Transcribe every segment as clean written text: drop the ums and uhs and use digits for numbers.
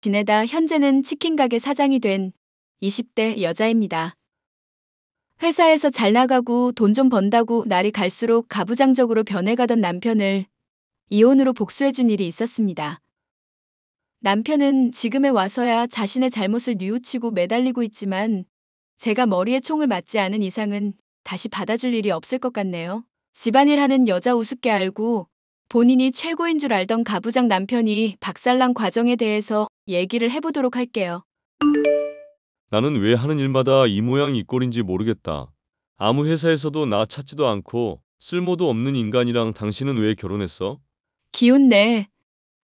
지내다 현재는 치킨 가게 사장이 된 20대 여자입니다. 회사에서 잘 나가고 돈 좀 번다고 날이 갈수록 가부장적으로 변해가던 남편을 이혼으로 복수해준 일이 있었습니다. 남편은 지금에 와서야 자신의 잘못을 뉘우치고 매달리고 있지만 제가 머리에 총을 맞지 않은 이상은 다시 받아줄 일이 없을 것 같네요. 집안일 하는 여자 우습게 알고 본인이 최고인 줄 알던 가부장 남편이 박살난 과정에 대해서 얘기를 해보도록 할게요. 나는 왜 하는 일마다 이 모양 이 꼴인지 모르겠다. 아무 회사에서도 나 찾지도 않고 쓸모도 없는 인간이랑 당신은 왜 결혼했어? 기운내.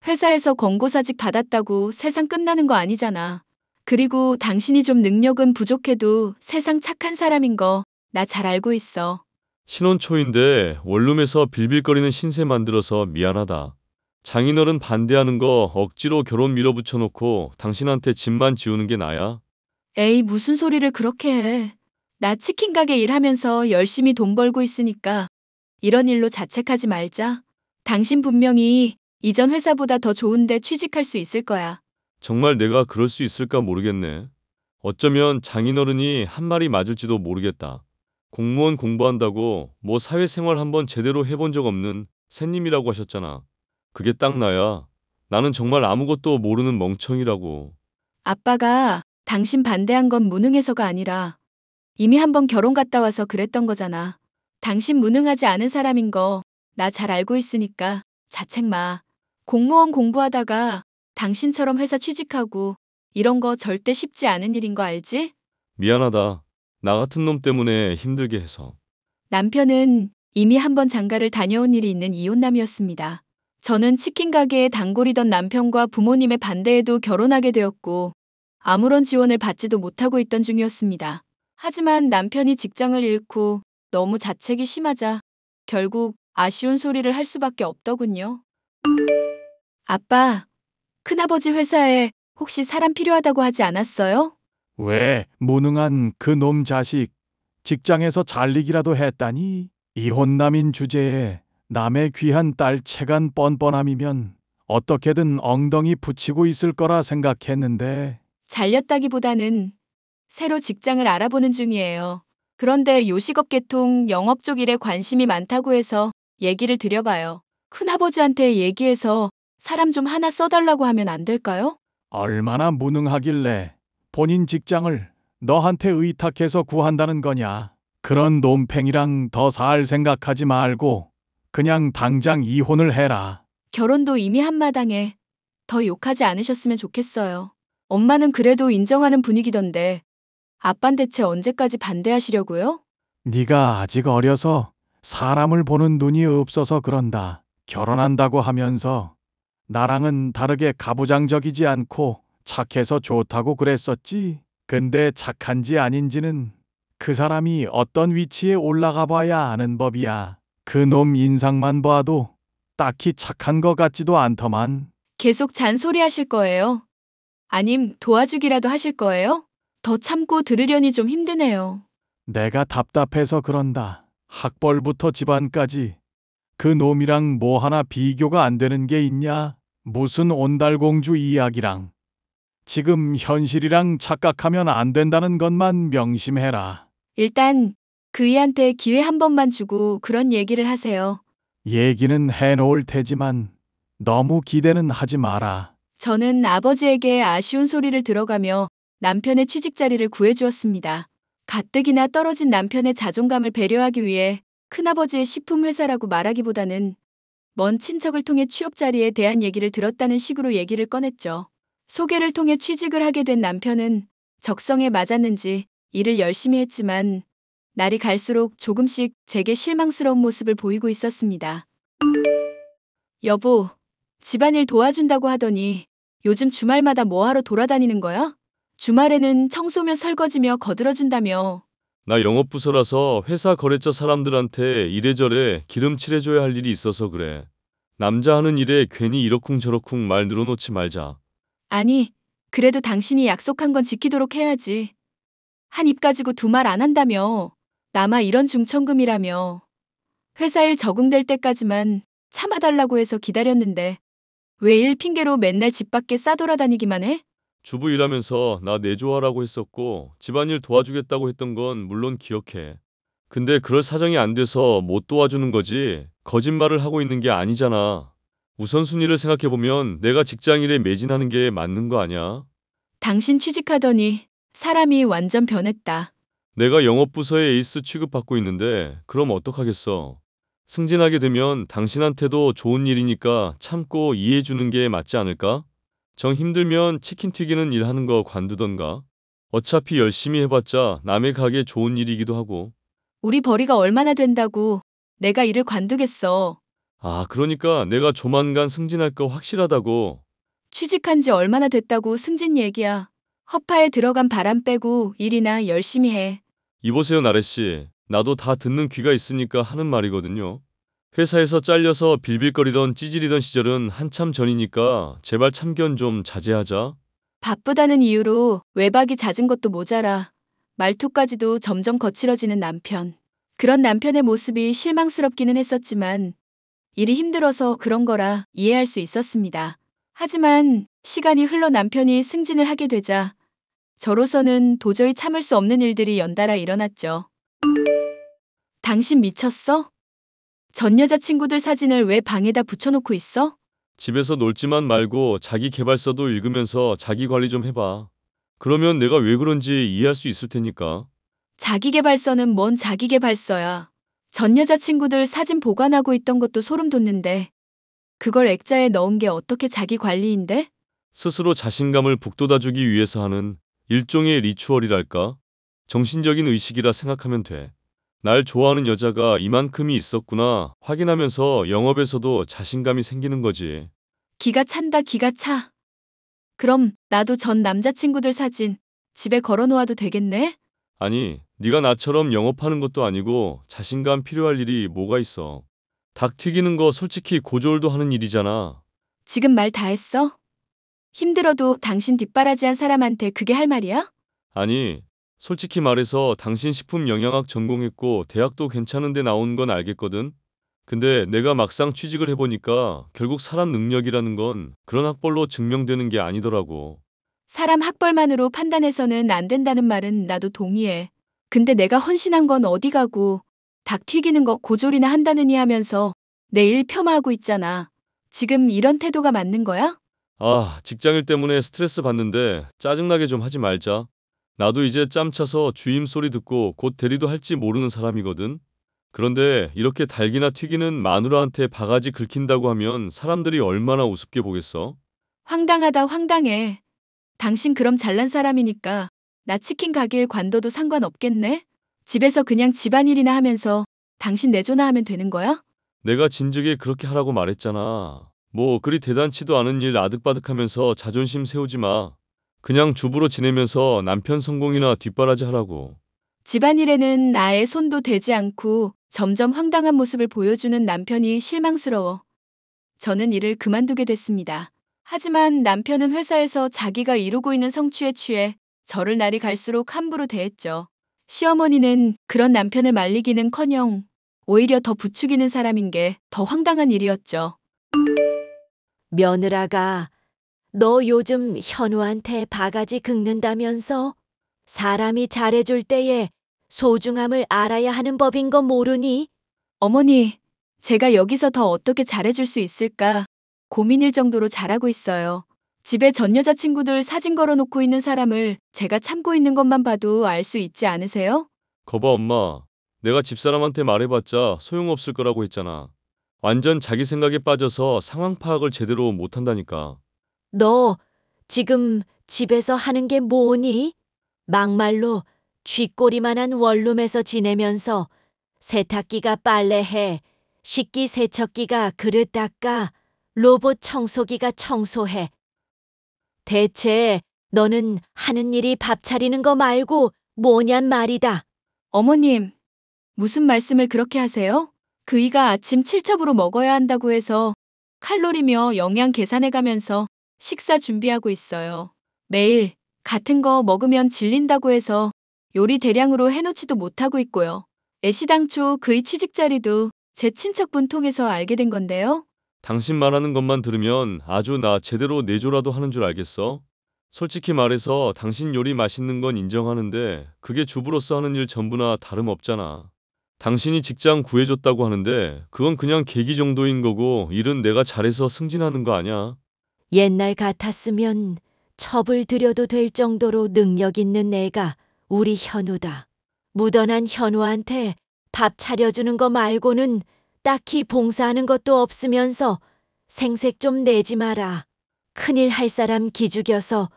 회사에서 권고사직 받았다고 세상 끝나는 거 아니잖아. 그리고 당신이 좀 능력은 부족해도 세상 착한 사람인 거 나 잘 알고 있어. 신혼 초인데 원룸에서 빌빌거리는 신세 만들어서 미안하다. 장인어른 반대하는 거 억지로 결혼 밀어붙여 놓고 당신한테 집만 지우는 게 나야? 에이, 무슨 소리를 그렇게 해. 나 치킨 가게 일하면서 열심히 돈 벌고 있으니까 이런 일로 자책하지 말자. 당신 분명히 이전 회사보다 더 좋은데 취직할 수 있을 거야. 정말 내가 그럴 수 있을까 모르겠네. 어쩌면 장인어른이 한 말이 맞을지도 모르겠다. 공무원 공부한다고 뭐 사회생활 한번 제대로 해본 적 없는 새님이라고 하셨잖아. 그게 딱 나야. 나는 정말 아무것도 모르는 멍청이라고. 아빠가 당신 반대한 건 무능해서가 아니라 이미 한 번 결혼 갔다 와서 그랬던 거잖아. 당신 무능하지 않은 사람인 거 나 잘 알고 있으니까 자책 마. 공무원 공부하다가 당신처럼 회사 취직하고 이런 거 절대 쉽지 않은 일인 거 알지? 미안하다. 나 같은 놈 때문에 힘들게 해서. 남편은 이미 한 번 장가를 다녀온 일이 있는 이혼남이었습니다. 저는 치킨 가게에 단골이던 남편과 부모님의 반대에도 결혼하게 되었고 아무런 지원을 받지도 못하고 있던 중이었습니다. 하지만 남편이 직장을 잃고 너무 자책이 심하자 결국 아쉬운 소리를 할 수밖에 없더군요. 아빠, 큰아버지 회사에 혹시 사람 필요하다고 하지 않았어요? 왜 무능한 그 놈 자식 직장에서 잘리기라도 했다니? 이혼남인 주제에 남의 귀한 딸 채간 뻔뻔함이면 어떻게든 엉덩이 붙이고 있을 거라 생각했는데 잘렸다기보다는 새로 직장을 알아보는 중이에요. 그런데 요식업 계통 영업 쪽 일에 관심이 많다고 해서 얘기를 드려봐요. 큰아버지한테 얘기해서 사람 좀 하나 써달라고 하면 안 될까요? 얼마나 무능하길래 본인 직장을 너한테 의탁해서 구한다는 거냐? 그런 놈팽이랑 더 살 생각하지 말고 그냥 당장 이혼을 해라. 결혼도 이미 한마당에 더 욕하지 않으셨으면 좋겠어요. 엄마는 그래도 인정하는 분위기던데 아빤 대체 언제까지 반대하시려고요? 네가 아직 어려서 사람을 보는 눈이 없어서 그런다. 결혼한다고 하면서 나랑은 다르게 가부장적이지 않고 착해서 좋다고 그랬었지. 근데 착한지 아닌지는 그 사람이 어떤 위치에 올라가 봐야 아는 법이야. 그 놈 인상만 봐도 딱히 착한 것 같지도 않더만. 계속 잔소리 하실 거예요? 아님 도와주기라도 하실 거예요? 더 참고 들으려니 좀 힘드네요. 내가 답답해서 그런다. 학벌부터 집안까지 그 놈이랑 뭐 하나 비교가 안 되는 게 있냐? 무슨 온달공주 이야기랑. 지금 현실이랑 착각하면 안 된다는 것만 명심해라. 일단 그이한테 기회 한 번만 주고 그런 얘기를 하세요. 얘기는 해놓을 테지만 너무 기대는 하지 마라. 저는 아버지에게 아쉬운 소리를 들어가며 남편의 취직 자리를 구해주었습니다. 가뜩이나 떨어진 남편의 자존감을 배려하기 위해 큰아버지의 식품회사라고 말하기보다는 먼 친척을 통해 취업 자리에 대한 얘기를 들었다는 식으로 얘기를 꺼냈죠. 소개를 통해 취직을 하게 된 남편은 적성에 맞았는지 일을 열심히 했지만 날이 갈수록 조금씩 제게 실망스러운 모습을 보이고 있었습니다. 여보, 집안일 도와준다고 하더니 요즘 주말마다 뭐하러 돌아다니는 거야? 주말에는 청소며 설거지며 거들어준다며. 나 영업부서라서 회사 거래처 사람들한테 이래저래 기름칠해줘야 할 일이 있어서 그래. 남자 하는 일에 괜히 이러쿵저러쿵 말 늘어놓지 말자. 아니, 그래도 당신이 약속한 건 지키도록 해야지. 한 입 가지고 두 말 안 한다며. 나마 이런 중천금이라며. 회사 일 적응될 때까지만 참아달라고 해서 기다렸는데 왜 일 핑계로 맨날 집 밖에 싸돌아다니기만 해? 주부 일하면서 나 내조하라고 했었고 집안일 도와주겠다고 했던 건 물론 기억해. 근데 그럴 사정이 안 돼서 못 도와주는 거지 거짓말을 하고 있는 게 아니잖아. 우선순위를 생각해보면 내가 직장일에 매진하는 게 맞는 거 아니야? 당신 취직하더니 사람이 완전 변했다. 내가 영업부서에 에이스 취급받고 있는데 그럼 어떡하겠어? 승진하게 되면 당신한테도 좋은 일이니까 참고 이해해주는 게 맞지 않을까? 정 힘들면 치킨 튀기는 일 하는 거 관두던가. 어차피 열심히 해봤자 남의 가게 좋은 일이기도 하고. 우리 벌이가 얼마나 된다고 내가 일을 관두겠어. 아, 그러니까 내가 조만간 승진할 거 확실하다고. 취직한 지 얼마나 됐다고 승진 얘기야. 허파에 들어간 바람 빼고 일이나 열심히 해. 이보세요, 나래씨. 나도 다 듣는 귀가 있으니까 하는 말이거든요. 회사에서 잘려서 빌빌거리던 찌질이던 시절은 한참 전이니까 제발 참견 좀 자제하자. 바쁘다는 이유로 외박이 잦은 것도 모자라 말투까지도 점점 거칠어지는 남편. 그런 남편의 모습이 실망스럽기는 했었지만 일이 힘들어서 그런 거라 이해할 수 있었습니다. 하지만 시간이 흘러 남편이 승진을 하게 되자 저로서는 도저히 참을 수 없는 일들이 연달아 일어났죠. 당신 미쳤어? 전 여자친구들 사진을 왜 방에다 붙여놓고 있어? 집에서 놀지만 말고 자기 계발서도 읽으면서 자기 관리 좀 해봐. 그러면 내가 왜 그런지 이해할 수 있을 테니까. 자기계발서는 뭔 자기계발서야. 전 여자친구들 사진 보관하고 있던 것도 소름 돋는데 그걸 액자에 넣은 게 어떻게 자기 관리인데? 스스로 자신감을 북돋아주기 위해서 하는 일종의 리추얼이랄까? 정신적인 의식이라 생각하면 돼. 날 좋아하는 여자가 이만큼이 있었구나 확인하면서 영업에서도 자신감이 생기는 거지. 기가 찬다 기가 차. 그럼 나도 전 남자친구들 사진 집에 걸어놓아도 되겠네? 아니, 네가 나처럼 영업하는 것도 아니고 자신감 필요할 일이 뭐가 있어. 닭 튀기는 거 솔직히 고졸도 하는 일이잖아. 지금 말 다 했어? 힘들어도 당신 뒷바라지한 사람한테 그게 할 말이야? 아니, 솔직히 말해서 당신 식품 영양학 전공했고 대학도 괜찮은데 나온 건 알겠거든? 근데 내가 막상 취직을 해보니까 결국 사람 능력이라는 건 그런 학벌로 증명되는 게 아니더라고. 사람 학벌만으로 판단해서는 안 된다는 말은 나도 동의해. 근데 내가 헌신한 건 어디 가고 닭 튀기는 거 고졸이나 한다느니 하면서 내 일 폄하하고 있잖아. 지금 이런 태도가 맞는 거야? 아, 직장일 때문에 스트레스 받는데 짜증나게 좀 하지 말자. 나도 이제 짬 차서 주임 소리 듣고 곧 대리도 할지 모르는 사람이거든. 그런데 이렇게 닭이나 튀기는 마누라한테 바가지 긁힌다고 하면 사람들이 얼마나 우습게 보겠어? 황당하다 황당해. 당신 그럼 잘난 사람이니까 나 치킨 가게일 관둬도 상관없겠네? 집에서 그냥 집안일이나 하면서 당신 내조나 하면 되는 거야? 내가 진즉에 그렇게 하라고 말했잖아. 뭐 그리 대단치도 않은 일 아득바득하면서 자존심 세우지 마. 그냥 주부로 지내면서 남편 성공이나 뒷바라지 하라고. 집안일에는 아예 손도 대지 않고 점점 황당한 모습을 보여주는 남편이 실망스러워 저는 일을 그만두게 됐습니다. 하지만 남편은 회사에서 자기가 이루고 있는 성취에 취해 저를 날이 갈수록 함부로 대했죠. 시어머니는 그런 남편을 말리기는커녕 오히려 더 부추기는 사람인 게 더 황당한 일이었죠. 며느라가 너 요즘 현우한테 바가지 긁는다면서? 사람이 잘해줄 때에 소중함을 알아야 하는 법인 거 모르니? 어머니, 제가 여기서 더 어떻게 잘해줄 수 있을까 고민일 정도로 잘하고 있어요. 집에 전 여자친구들 사진 걸어놓고 있는 사람을 제가 참고 있는 것만 봐도 알 수 있지 않으세요? 거봐 엄마. 내가 집사람한테 말해봤자 소용없을 거라고 했잖아. 완전 자기 생각에 빠져서 상황 파악을 제대로 못한다니까. 너 지금 집에서 하는 게 뭐니? 막말로 쥐꼬리만한 원룸에서 지내면서 세탁기가 빨래해, 식기세척기가 그릇 닦아, 로봇 청소기가 청소해. 대체 너는 하는 일이 밥 차리는 거 말고 뭐냔 말이다. 어머님, 무슨 말씀을 그렇게 하세요? 그이가 아침 7첩으로 먹어야 한다고 해서 칼로리며 영양 계산해가면서 식사 준비하고 있어요. 매일 같은 거 먹으면 질린다고 해서 요리 대량으로 해놓지도 못하고 있고요. 애시당초 그이 취직 자리도 제 친척분 통해서 알게 된 건데요. 당신 말하는 것만 들으면 아주 나 제대로 내조라도 하는 줄 알겠어? 솔직히 말해서 당신 요리 맛있는 건 인정하는데 그게 주부로서 하는 일 전부나 다름없잖아. 당신이 직장 구해줬다고 하는데 그건 그냥 계기 정도인 거고 일은 내가 잘해서 승진하는 거 아니야. 옛날 같았으면 첩을 들여도 될 정도로 능력 있는 애가 우리 현우다. 묻어난 현우한테 밥 차려주는 거 말고는 딱히 봉사하는 것도 없으면서 생색 좀 내지 마라. 큰일 할 사람 기죽여서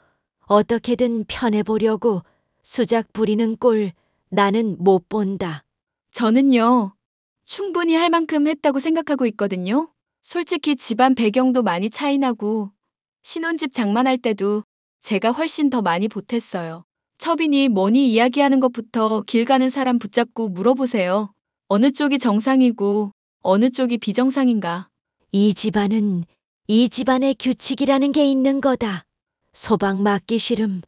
어떻게든 편해보려고 수작 부리는 꼴 나는 못 본다. 저는요, 충분히 할 만큼 했다고 생각하고 있거든요. 솔직히 집안 배경도 많이 차이나고, 신혼집 장만할 때도 제가 훨씬 더 많이 보탰어요. 첩이니 뭐니 이야기하는 것부터 길 가는 사람 붙잡고 물어보세요. 어느 쪽이 정상이고, 어느 쪽이 비정상인가. 이 집안은 이 집안의 규칙이라는 게 있는 거다. 소방 맞기 싫음.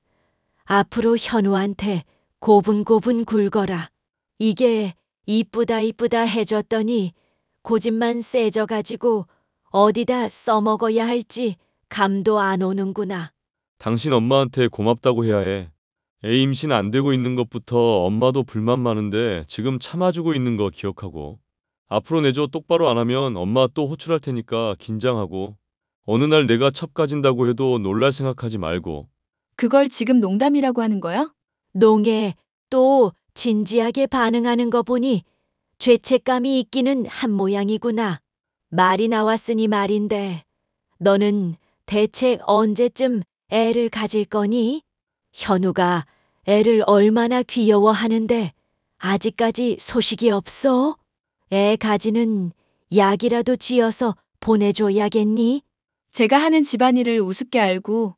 앞으로 현우한테 고분고분 굴거라. 이게 이쁘다 이쁘다 해줬더니 고집만 세져가지고 어디다 써먹어야 할지 감도 안 오는구나. 당신 엄마한테 고맙다고 해야 해. 애 임신 안 되고 있는 것부터 엄마도 불만 많은데 지금 참아주고 있는 거 기억하고. 앞으로 내조 똑바로 안 하면 엄마 또 호출할 테니까 긴장하고. 어느 날 내가 첩 가진다고 해도 놀랄 생각하지 말고. 그걸 지금 농담이라고 하는 거야? 농에 또 진지하게 반응하는 거 보니 죄책감이 있기는 한 모양이구나. 말이 나왔으니 말인데 너는 대체 언제쯤 애를 가질 거니? 현우가 애를 얼마나 귀여워하는데 아직까지 소식이 없어? 애 가지는 약이라도 지어서 보내줘야겠니? 제가 하는 집안일을 우습게 알고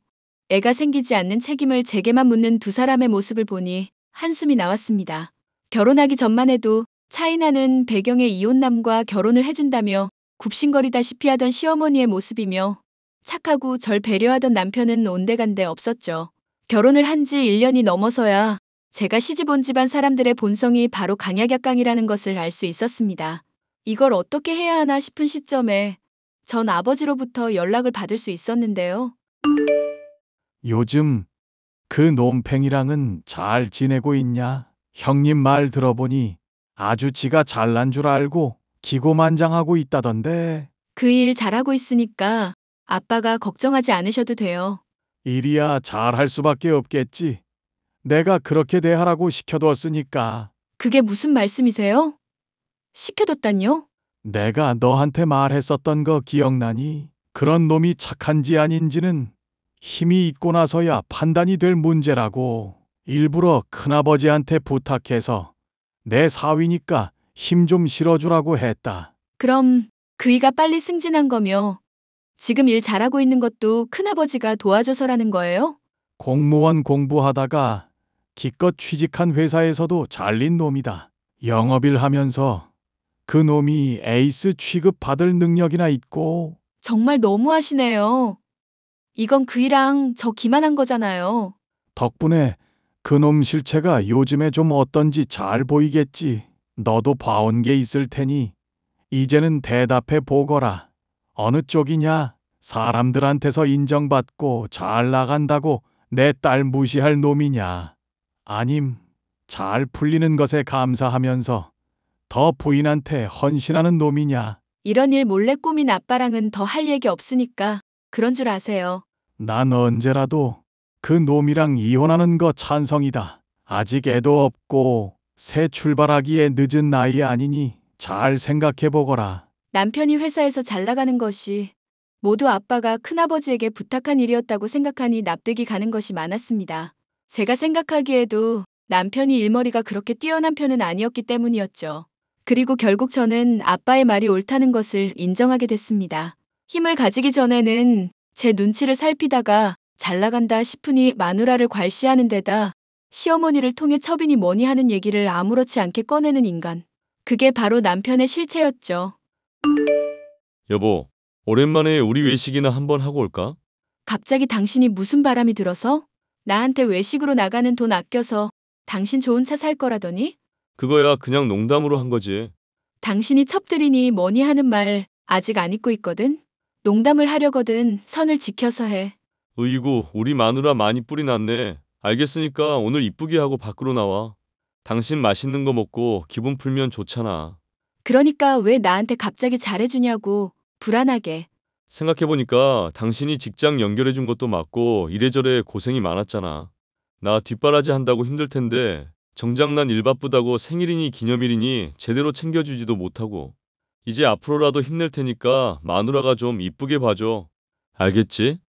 애가 생기지 않는 책임을 제게만 묻는 두 사람의 모습을 보니 한숨이 나왔습니다. 결혼하기 전만 해도 차이나는 배경의 이혼남과 결혼을 해준다며 굽신거리다시피 하던 시어머니의 모습이며 착하고 절 배려하던 남편은 온데간데 없었죠. 결혼을 한 지 1년이 넘어서야 제가 시집 온 집안 사람들의 본성이 바로 강약약강이라는 것을 알 수 있었습니다. 이걸 어떻게 해야 하나 싶은 시점에 전 아버지로부터 연락을 받을 수 있었는데요. 요즘 그 놈팽이랑은 잘 지내고 있냐? 형님 말 들어보니 아주 지가 잘난 줄 알고 기고만장하고 있다던데. 그 일 잘하고 있으니까 아빠가 걱정하지 않으셔도 돼요. 일이야 잘할 수밖에 없겠지. 내가 그렇게 대하라고 시켜뒀으니까. 그게 무슨 말씀이세요? 시켜뒀단요? 내가 너한테 말했었던 거 기억나니? 그런 놈이 착한지 아닌지는 힘이 있고 나서야 판단이 될 문제라고. 일부러 큰아버지한테 부탁해서 내 사위니까 힘 좀 실어주라고 했다. 그럼 그이가 빨리 승진한 거며 지금 일 잘하고 있는 것도 큰아버지가 도와줘서라는 거예요? 공무원 공부하다가 기껏 취직한 회사에서도 잘린 놈이다. 영업일 하면서 그 놈이 에이스 취급 받을 능력이나 있고. 정말 너무하시네요. 이건 그이랑 저 기만한 거잖아요. 덕분에 그놈 실체가 요즘에 좀 어떤지 잘 보이겠지. 너도 봐온 게 있을 테니 이제는 대답해 보거라. 어느 쪽이냐? 사람들한테서 인정받고 잘 나간다고 내 딸 무시할 놈이냐? 아님 잘 풀리는 것에 감사하면서 더 부인한테 헌신하는 놈이냐? 이런 일 몰래 꾸민 아빠랑은 더 할 얘기 없으니까 그런 줄 아세요. 난 언제라도 그 놈이랑 이혼하는 거 찬성이다. 아직 애도 없고 새 출발하기에 늦은 나이 아니니 잘 생각해 보거라. 남편이 회사에서 잘 나가는 것이 모두 아빠가 큰아버지에게 부탁한 일이었다고 생각하니 납득이 가는 것이 많았습니다. 제가 생각하기에도 남편이 일머리가 그렇게 뛰어난 편은 아니었기 때문이었죠. 그리고 결국 저는 아빠의 말이 옳다는 것을 인정하게 됐습니다. 힘을 가지기 전에는 제 눈치를 살피다가 잘 나간다 싶으니 마누라를 괄시하는 데다 시어머니를 통해 첩이니 뭐니 하는 얘기를 아무렇지 않게 꺼내는 인간. 그게 바로 남편의 실체였죠. 여보, 오랜만에 우리 외식이나 한번 하고 올까? 갑자기 당신이 무슨 바람이 들어서? 나한테 외식으로 나가는 돈 아껴서 당신 좋은 차 살 거라더니? 그거야 그냥 농담으로 한 거지. 당신이 첩들이니 뭐니 하는 말 아직 안 잊고 있거든? 농담을 하려거든 선을 지켜서 해. 으이구, 우리 마누라 많이 뿔이 났네. 알겠으니까 오늘 이쁘게 하고 밖으로 나와. 당신 맛있는 거 먹고 기분 풀면 좋잖아. 그러니까 왜 나한테 갑자기 잘해주냐고. 불안하게. 생각해보니까 당신이 직장 연결해준 것도 맞고 이래저래 고생이 많았잖아. 나 뒷바라지 한다고 힘들 텐데 정작 난 일 바쁘다고 생일이니 기념일이니 제대로 챙겨주지도 못하고. 이제 앞으로라도 힘낼 테니까 마누라가 좀 이쁘게 봐줘. 알겠지?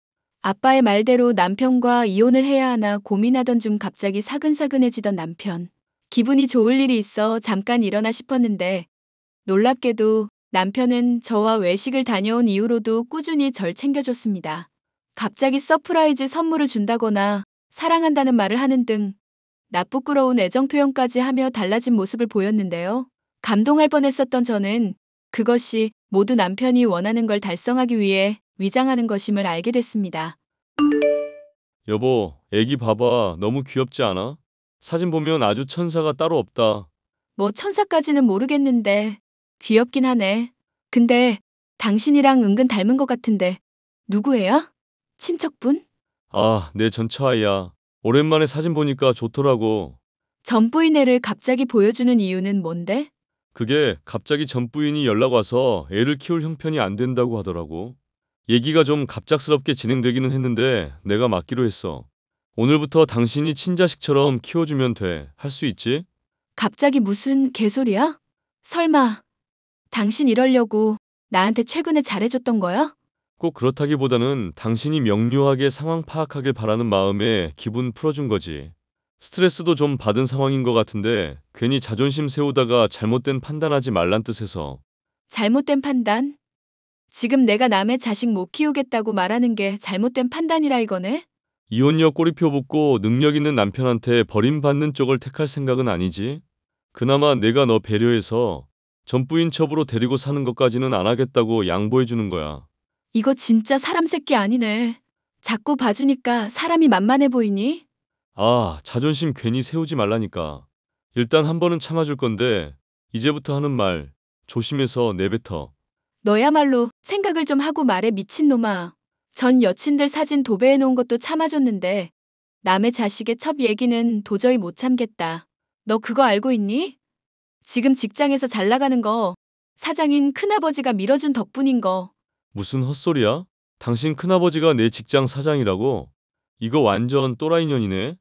아빠의 말대로 남편과 이혼을 해야 하나 고민하던 중 갑자기 사근사근해지던 남편. 기분이 좋을 일이 있어 잠깐 일어나 싶었는데 놀랍게도 남편은 저와 외식을 다녀온 이후로도 꾸준히 절 챙겨줬습니다. 갑자기 서프라이즈 선물을 준다거나 사랑한다는 말을 하는 등 나쁘끄러운 애정 표현까지 하며 달라진 모습을 보였는데요. 감동할 뻔했었던 저는 그것이 모두 남편이 원하는 걸 달성하기 위해 위장하는 것임을 알게 됐습니다. 여보, 애기 봐봐. 너무 귀엽지 않아? 사진 보면 아주 천사가 따로 없다. 뭐 천사까지는 모르겠는데 귀엽긴 하네. 근데 당신이랑 은근 닮은 것 같은데 누구예요? 친척분? 아, 내 전처아이야. 오랜만에 사진 보니까 좋더라고. 전부인 애를 갑자기 보여주는 이유는 뭔데? 그게 갑자기 전 부인이 연락 와서 애를 키울 형편이 안 된다고 하더라고. 얘기가 좀 갑작스럽게 진행되기는 했는데 내가 맡기로 했어. 오늘부터 당신이 친자식처럼 키워주면 돼. 할 수 있지? 갑자기 무슨 개소리야? 설마 당신 이러려고 나한테 최근에 잘해줬던 거야? 꼭 그렇다기보다는 당신이 명료하게 상황 파악하길 바라는 마음에 기분 풀어준 거지. 스트레스도 좀 받은 상황인 것 같은데 괜히 자존심 세우다가 잘못된 판단하지 말란 뜻에서. 잘못된 판단? 지금 내가 남의 자식 못 키우겠다고 말하는 게 잘못된 판단이라 이거네? 이혼녀 꼬리표 붙고 능력 있는 남편한테 버림받는 쪽을 택할 생각은 아니지? 그나마 내가 너 배려해서 전부인 첩으로 데리고 사는 것까지는 안 하겠다고 양보해주는 거야. 이거 진짜 사람 새끼 아니네. 자꾸 봐주니까 사람이 만만해 보이니? 아, 자존심 괜히 세우지 말라니까. 일단 한 번은 참아줄 건데 이제부터 하는 말 조심해서 내뱉어. 너야말로 생각을 좀 하고 말해 미친놈아. 전 여친들 사진 도배해 놓은 것도 참아줬는데 남의 자식의 첩 얘기는 도저히 못 참겠다. 너 그거 알고 있니? 지금 직장에서 잘 나가는 거 사장인 큰아버지가 밀어준 덕분인 거. 무슨 헛소리야? 당신 큰아버지가 내 직장 사장이라고? 이거 완전 또라이년이네.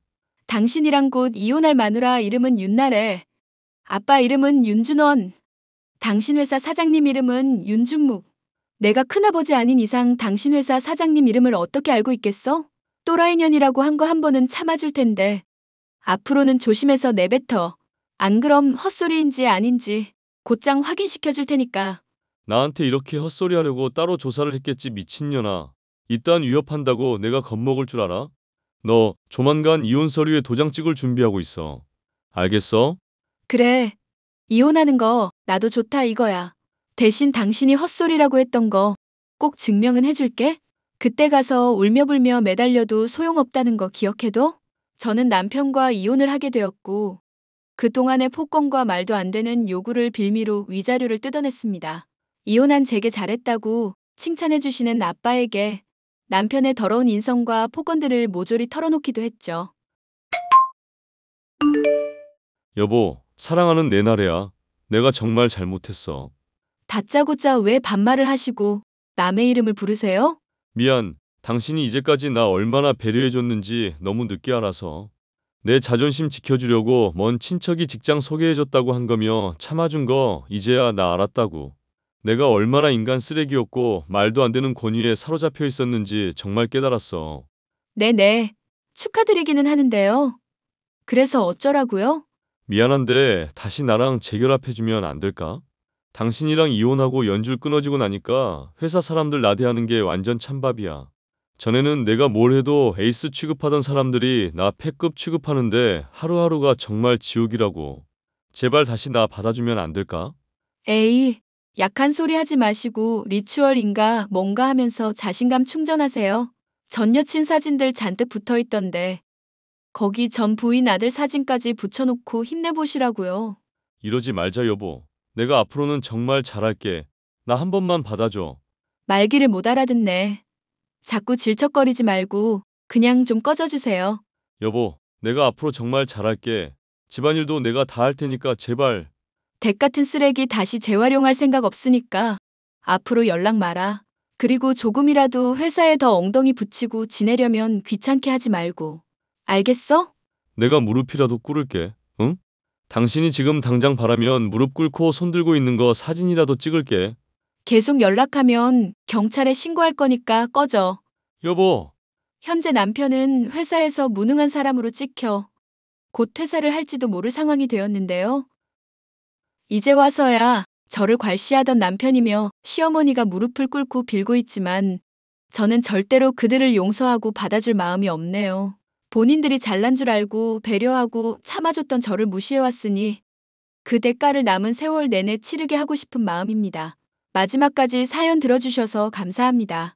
당신이랑 곧 이혼할 마누라 이름은 윤나래. 아빠 이름은 윤준원. 당신 회사 사장님 이름은 윤준묵. 내가 큰아버지 아닌 이상 당신 회사 사장님 이름을 어떻게 알고 있겠어? 또라이년이라고 한 거 한 번은 참아줄 텐데. 앞으로는 조심해서 내뱉어. 안 그럼 헛소리인지 아닌지 곧장 확인시켜줄 테니까. 나한테 이렇게 헛소리 하려고 따로 조사를 했겠지 미친년아. 이딴 위협한다고 내가 겁먹을 줄 알아? 너 조만간 이혼 서류에 도장 찍을 준비하고 있어. 알겠어? 그래. 이혼하는 거 나도 좋다 이거야. 대신 당신이 헛소리라고 했던 거 꼭 증명은 해줄게. 그때 가서 울며불며 매달려도 소용없다는 거 기억해둬? 저는 남편과 이혼을 하게 되었고 그동안의 폭언과 말도 안 되는 요구를 빌미로 위자료를 뜯어냈습니다. 이혼한 제게 잘했다고 칭찬해주시는 아빠에게 남편의 더러운 인성과 폭언들을 모조리 털어놓기도 했죠. 여보, 사랑하는 내 나래야. 내가 정말 잘못했어. 다짜고짜 왜 반말을 하시고 남의 이름을 부르세요? 미안. 당신이 이제까지 나 얼마나 배려해줬는지 너무 늦게 알아서. 내 자존심 지켜주려고 먼 친척이 직장 소개해줬다고 한 거며 참아준 거 이제야 나 알았다고. 내가 얼마나 인간 쓰레기였고 말도 안 되는 권위에 사로잡혀 있었는지 정말 깨달았어. 네네. 축하드리기는 하는데요. 그래서 어쩌라고요? 미안한데 다시 나랑 재결합해주면 안 될까? 당신이랑 이혼하고 연줄 끊어지고 나니까 회사 사람들 나대하는 게 완전 찬밥이야. 전에는 내가 뭘 해도 에이스 취급하던 사람들이 나 패급 취급하는데 하루하루가 정말 지옥이라고. 제발 다시 나 받아주면 안 될까? 에이, 약한 소리 하지 마시고 리추얼인가 뭔가 하면서 자신감 충전하세요. 전 여친 사진들 잔뜩 붙어 있던데 거기 전 부인 아들 사진까지 붙여놓고 힘내보시라고요. 이러지 말자 여보. 내가 앞으로는 정말 잘할게. 나 한 번만 받아줘. 말귀를 못 알아듣네. 자꾸 질척거리지 말고 그냥 좀 꺼져주세요. 여보, 내가 앞으로 정말 잘할게. 집안일도 내가 다 할 테니까 제발. 댁 같은 쓰레기 다시 재활용할 생각 없으니까 앞으로 연락 마라. 그리고 조금이라도 회사에 더 엉덩이 붙이고 지내려면 귀찮게 하지 말고. 알겠어? 내가 무릎이라도 꿇을게. 응? 당신이 지금 당장 바라면 무릎 꿇고 손 들고 있는 거 사진이라도 찍을게. 계속 연락하면 경찰에 신고할 거니까 꺼져. 여보, 현재 남편은 회사에서 무능한 사람으로 찍혀 곧 퇴사를 할지도 모를 상황이 되었는데요. 이제 와서야 저를 괄시하던 남편이며 시어머니가 무릎을 꿇고 빌고 있지만 저는 절대로 그들을 용서하고 받아줄 마음이 없네요. 본인들이 잘난 줄 알고 배려하고 참아줬던 저를 무시해왔으니 그 대가를 남은 세월 내내 치르게 하고 싶은 마음입니다. 마지막까지 사연 들어주셔서 감사합니다.